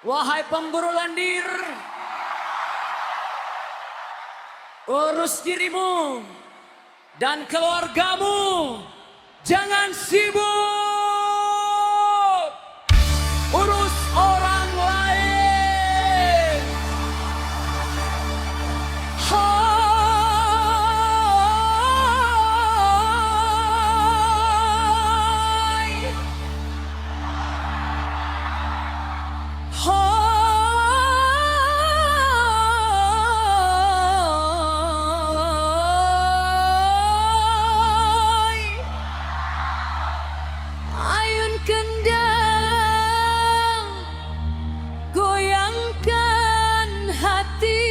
Wahai pemburu lendir, urus dirimu dan keluargamu, jangan sibuk urus orang lain. Hai, hai, ayun kendang, goyangkan hati,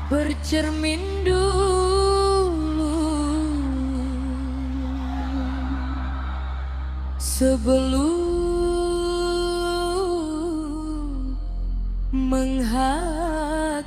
bercermin dulu sebelum menghakimi.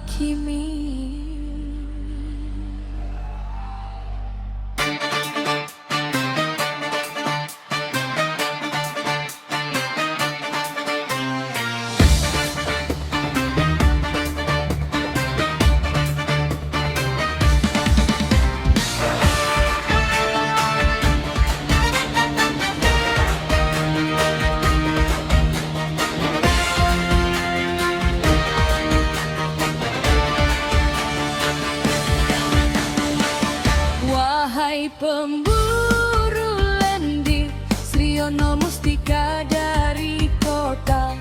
Wahai pemburu lendir, Sriono Mustika dari kota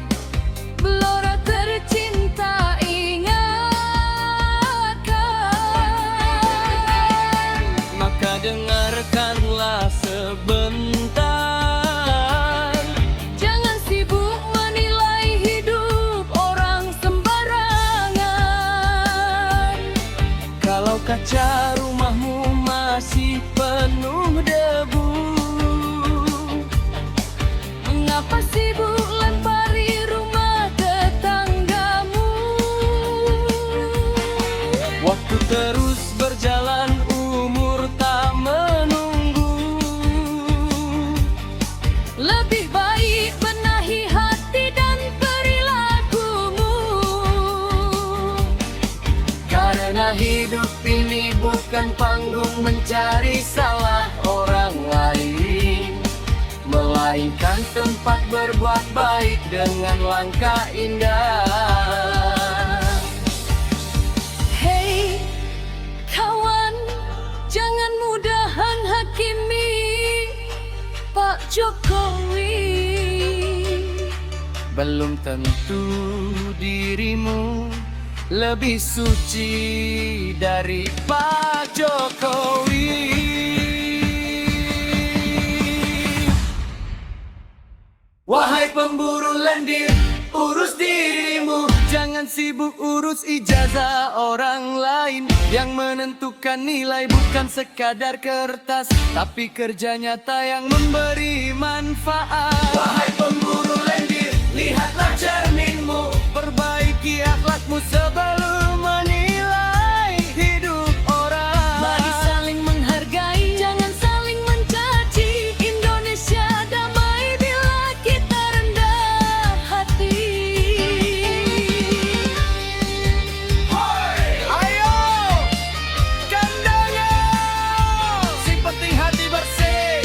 Blora tercinta, ingatkan. Maka dengarkanlah sebentar. Jangan sibuk menilai hidup orang sembarangan. Kalau kaca rumahmu masih penuh debu, Mengapa sibuk lempari rumah tetanggamu? waktu terus berjalan, umur tak menunggu. Lebih baik benahi hati dan perilakumu, Karena hidup ini bukan panggung mencari salah orang lain, melainkan tempat berbuat baik dengan langkah indah. Hei kawan, jangan mudahan hakimi Pak Jokowi. Belum tentu dirimu lebih suci dari Pak Jokowi. Wahai pemburu lendir, urus dirimu, jangan sibuk urus ijazah orang lain. Yang menentukan nilai bukan sekadar kertas, tapi kerja nyata yang memberi manfaat. Wahai pemburu lendir, lihatlah cerminmu, perbaiki akhlakmu sebelum menilai hidup orang. Mari saling menghargai, jangan saling mencaci. Indonesia damai bila kita rendah hati. Ayo, kandangan, si penting hati bersih.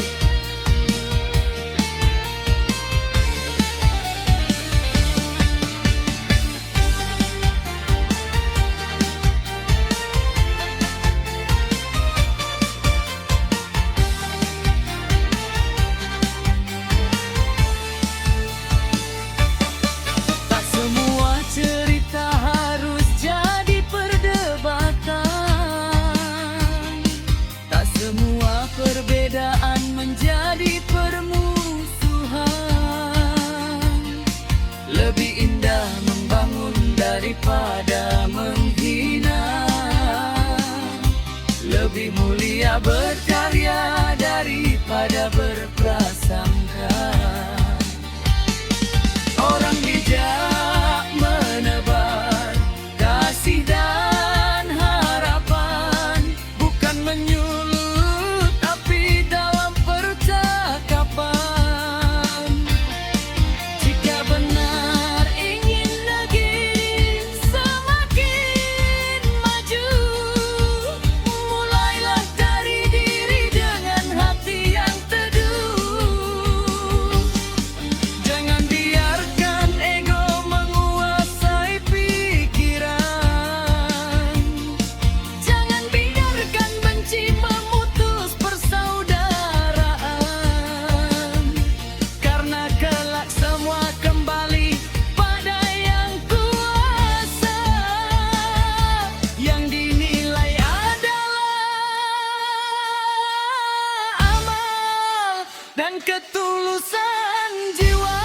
dan ketulusan jiwa.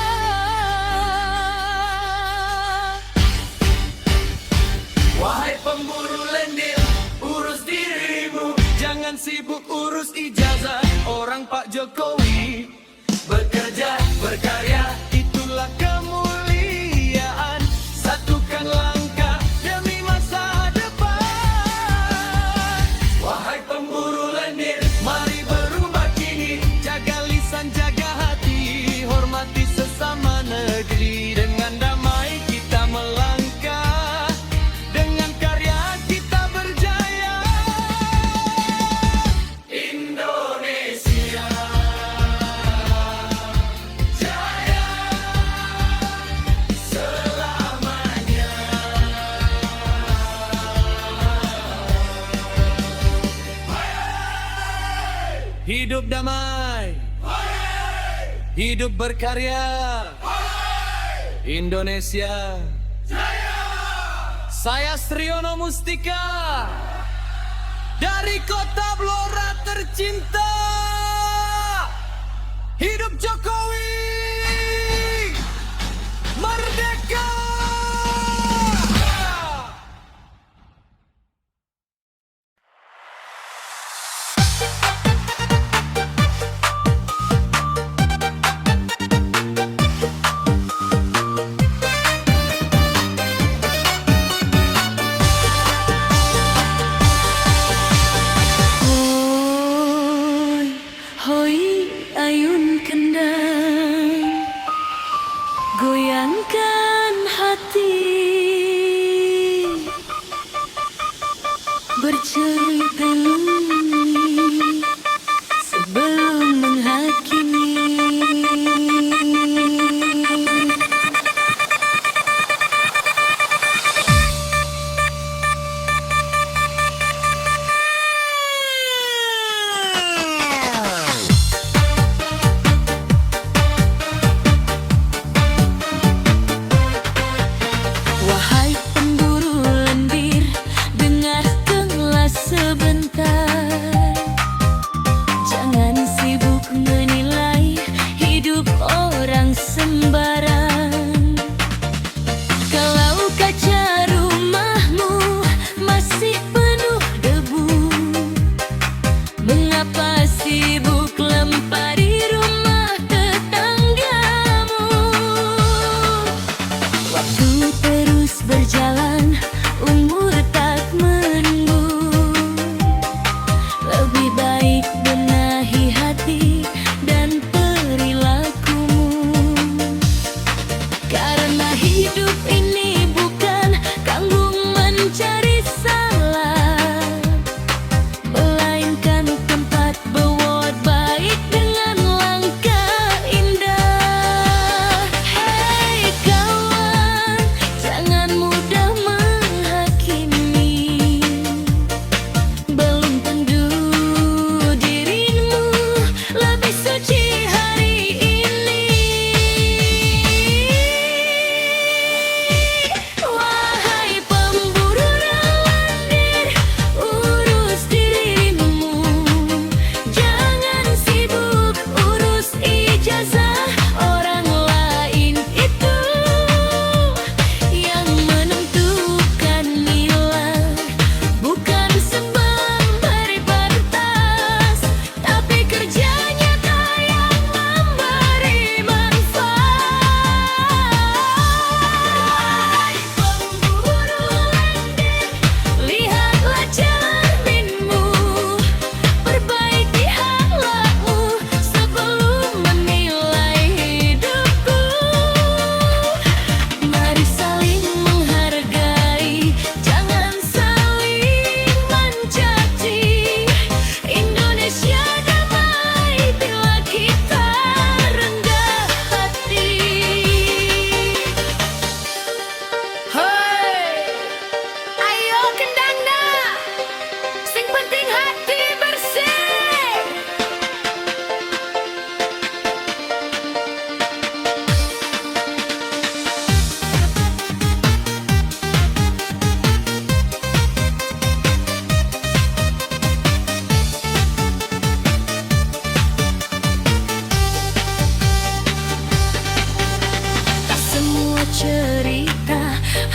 Wahai pemburu lendir, urus dirimu, jangan sibuk urus ijazah orang Pak Jokowi. Bekerja, berkarya, itulah kemuliaan. Satukan langkah demi masa depan. Wahai pemburu lendir, mari berubah kini. Jaga lisan, jaga hati, hormati sesama negeri. Dengan damai kita melangkah, dengan karya kita berjaya. Indonesia jaya selamanya. Hidup damai, hidup berkarya, Indonesia jaya. Saya Sriono Mustika dari kota Blora tercinta. Hidup Jokowi, merdeka! Hoi, hoi, ayun kendang, goyangkan hati, bercerita lungi sebelum menghakimi. Wahai pemburu lendir, dengarkanlah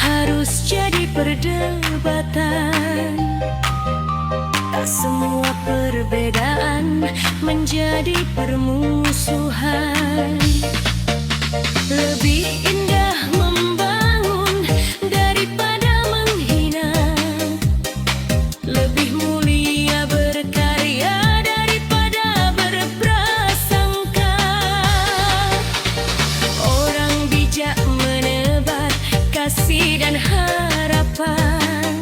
harus jadi perdebatan. Tak semua perbedaan menjadi permusuhan. Lebih indah membangun daripada menghina. Lebih mulia berkarya daripada berprasangka. Orang bijak menebar kasih dan harapan,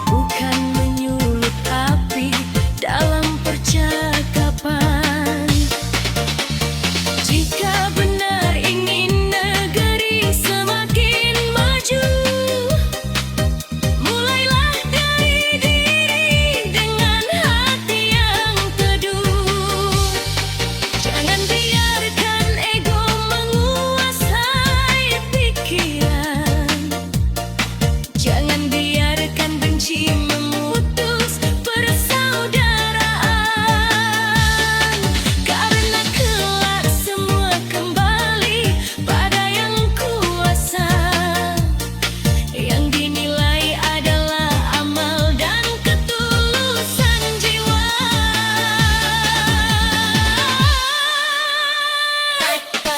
bukan menyulut api dalam percakapan. Jika benar ingin negeri semakin maju, mulailah dari diri dengan hati yang teduh. Jangan biarkan ego menguasai pikiran. Jangan biarkan benci memutus persaudaraan. Karena kelak semua kembali pada yang kuasa. Yang dinilai adalah amal dan ketulusan jiwa.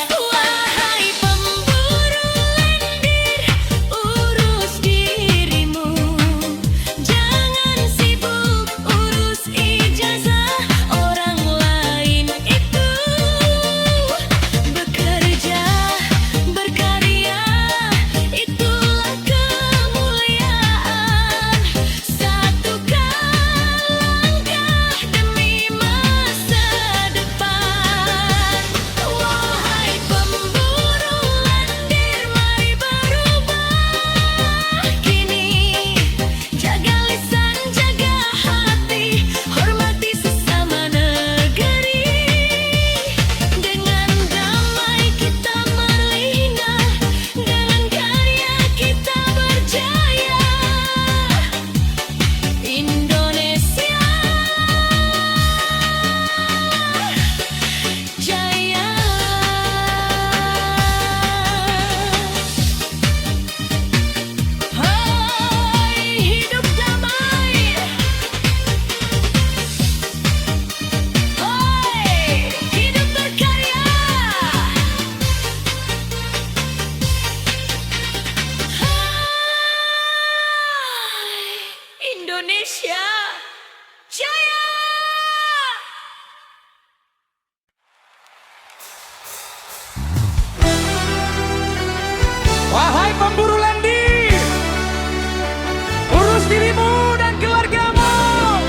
Wahai pemburu lendir, urus dirimu. Jangan sibuk urus ijazah orang lain itu. Bekerja, berkarya, itulah kemuliaan. Satukan langkah demi masa depan. Wahai pemburu lendir, mari berubah kini. Jaga lisan, jaga hati, hormati sesama negeri. Dengan damai kita berlina, dengan karya kita berjaya. Indonesia Jaya. Hai, hidup damai. Hai, hidup berkarya. Hai, Indonesia Jaya. Wahai pemburu lendir, urus dirimu dan keluargamu.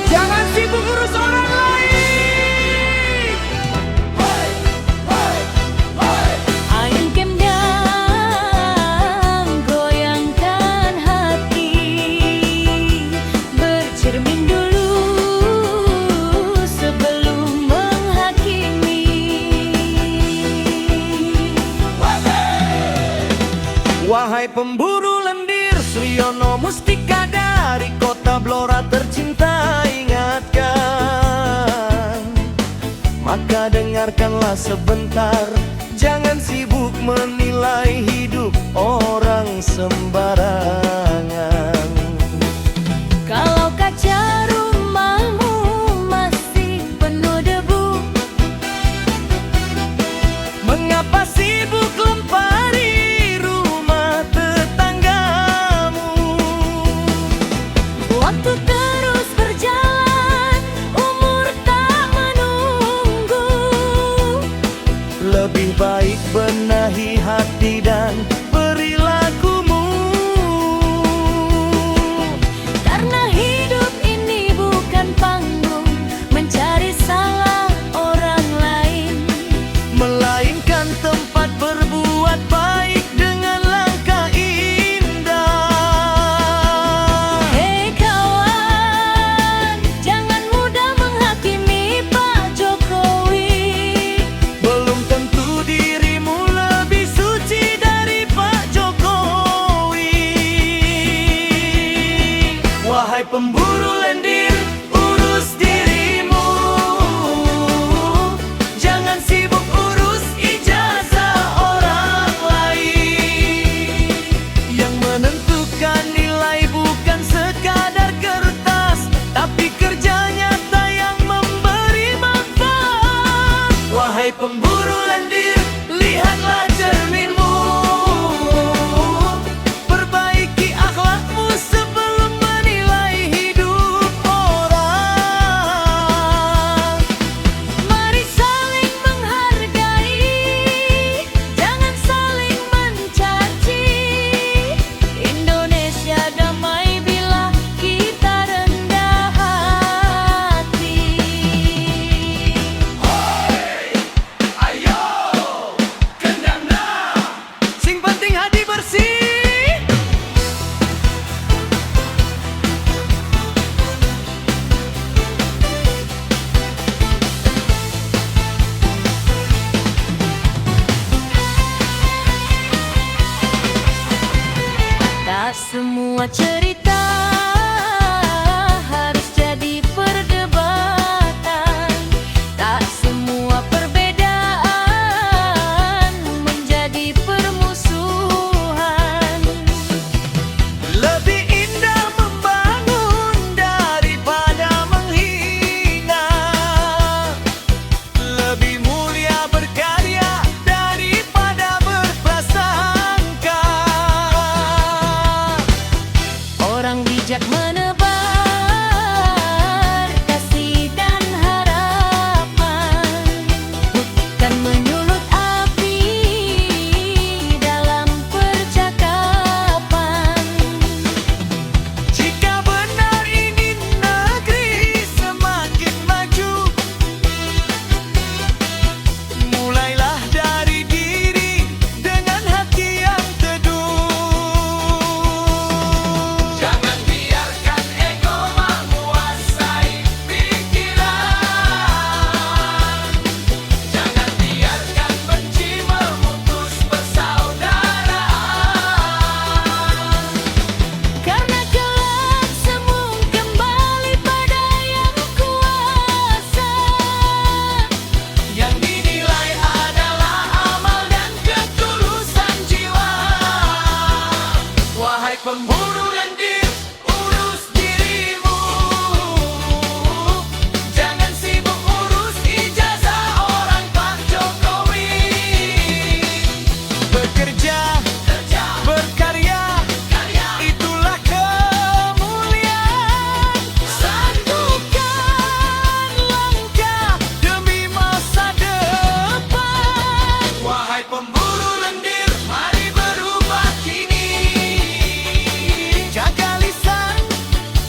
Jangan sibuk urus orang lain. Ayun kemdang, goyangkan hati. Bercermin dulu sebelum menghakimi. Wahai pemburu lendir, Suyono Mustika dari kota Blora tercinta ingatkan. Maka dengarkanlah sebentar, jangan sibuk menilai hidup orang sembarangan. Kalau kaca rumahmu masih penuh debu, Mengapa sibuk lempari rumah tetanggamu? waktu terus berjalan, umur tak menunggu. Lebih baik benahi hati dan perilakumu. Karena hidup ini bukan panggung mencari salah orang lain, Melainkan tempat berbuat baik dengan langkah indah. Hei kawan, jangan mudah menghakimi Pak Jokowi. Belum tentu dirimu lebih suci daripada pemburu lendir, lihatlah cerminmu. Perbaiki akhlakmu sebelum menilai hidup orang. Mari saling menghargai, jangan saling mencaci. Indonesia damai bila kita rendah hati. Ayo, kendangna, sing penting hati bersih. Tak semua cerita harus jadi perdebatan. Tak semua perbedaan menjadi permusuhan. Lebih indah membangun daripada menghina. Lebih mulia berkarya daripada berprasangka. Orang bijak menebar kasih dan harapan, bukan menyulut api dalam percakapan. Jika benar ingin negeri semakin maju, mulailah dari diri dengan hati yang teduh. Jangan biarkan ego menguasai pikiran. Jangan biarkan benci memutus persaudaraan. Karena kelak semua kembali pada yang kuasa. Yang dinilai adalah amal dan ketulusan jiwa. Wahai pemburu lendir, urus dirimu. Jangan sibuk urus ijazah orang Pak Jokowi. Bekerja, berkarya, itulah kemuliaan. Satukan langkah demi masa depan. Wahai pemburu lendir, mari berubah kini. Jaga lisan,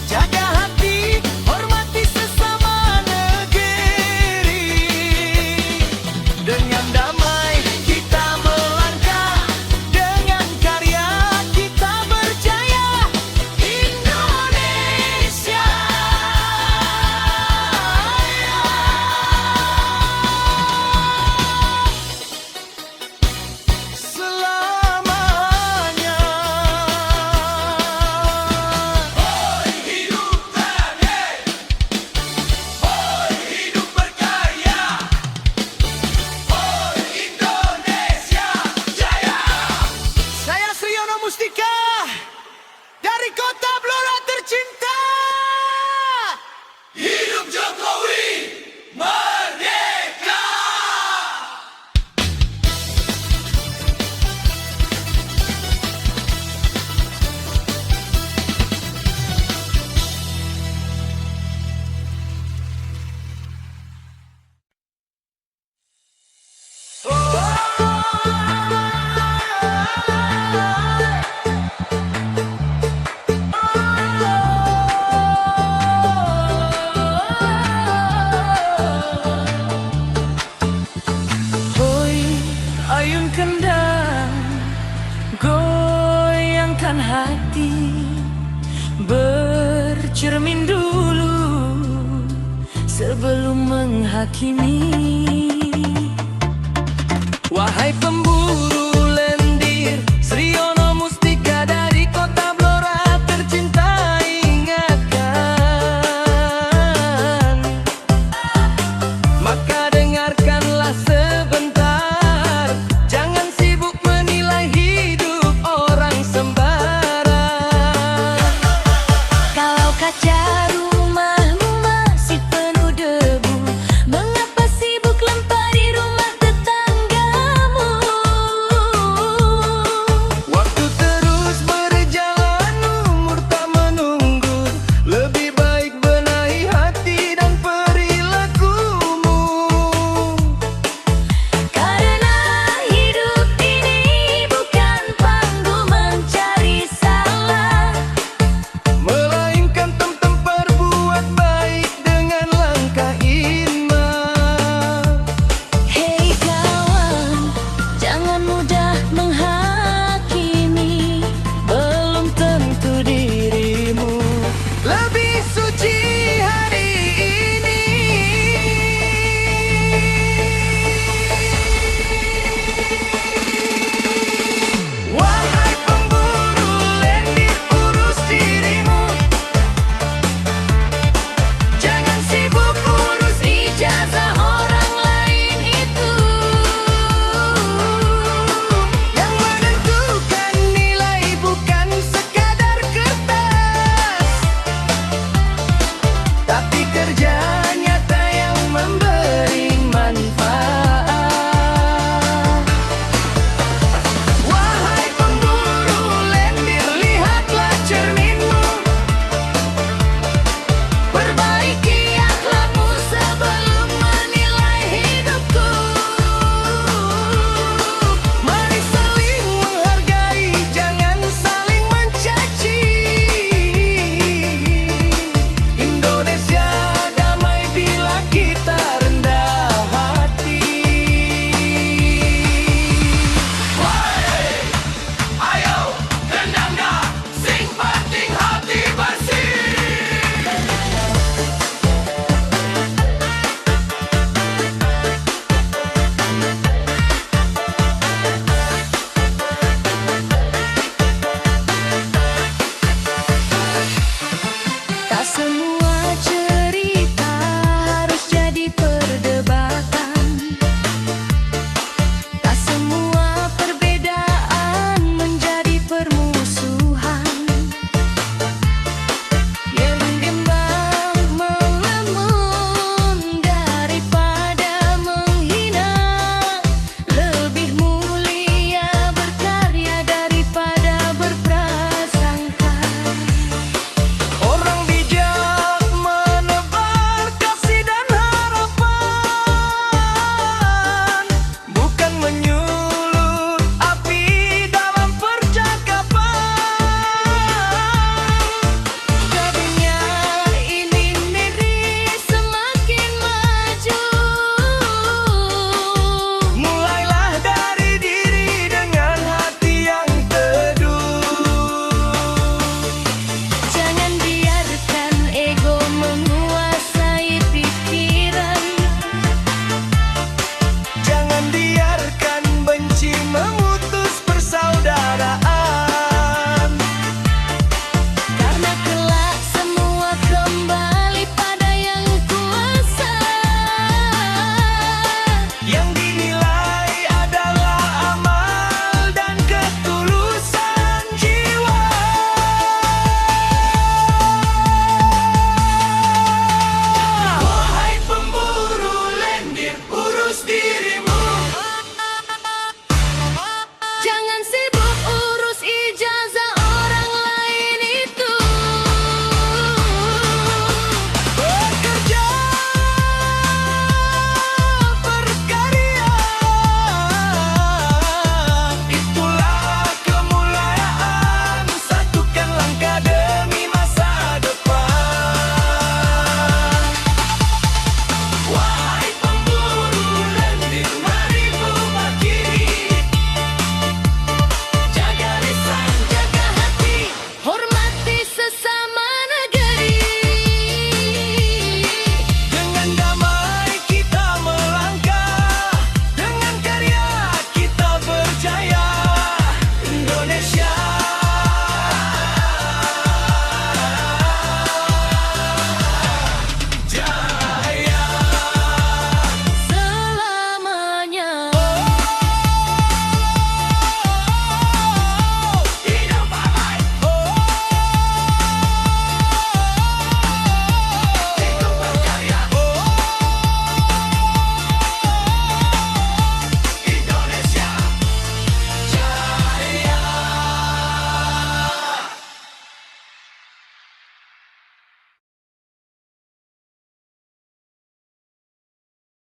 jaga hati, hormati sesama negeri. Dengan damai kita melangkah, dengan karya kita berjaya. Indonesia selamanya. Hidup tanah, hidup berkarya, Indonesia jaya. Saya Sriono Mustika dari kota Blora tercinta. Hidup Jokowi, merdeka! Hoi, ayun kendang, goyangkan hati, bercermin dulu sebelum menghakimi. Wahai pemburu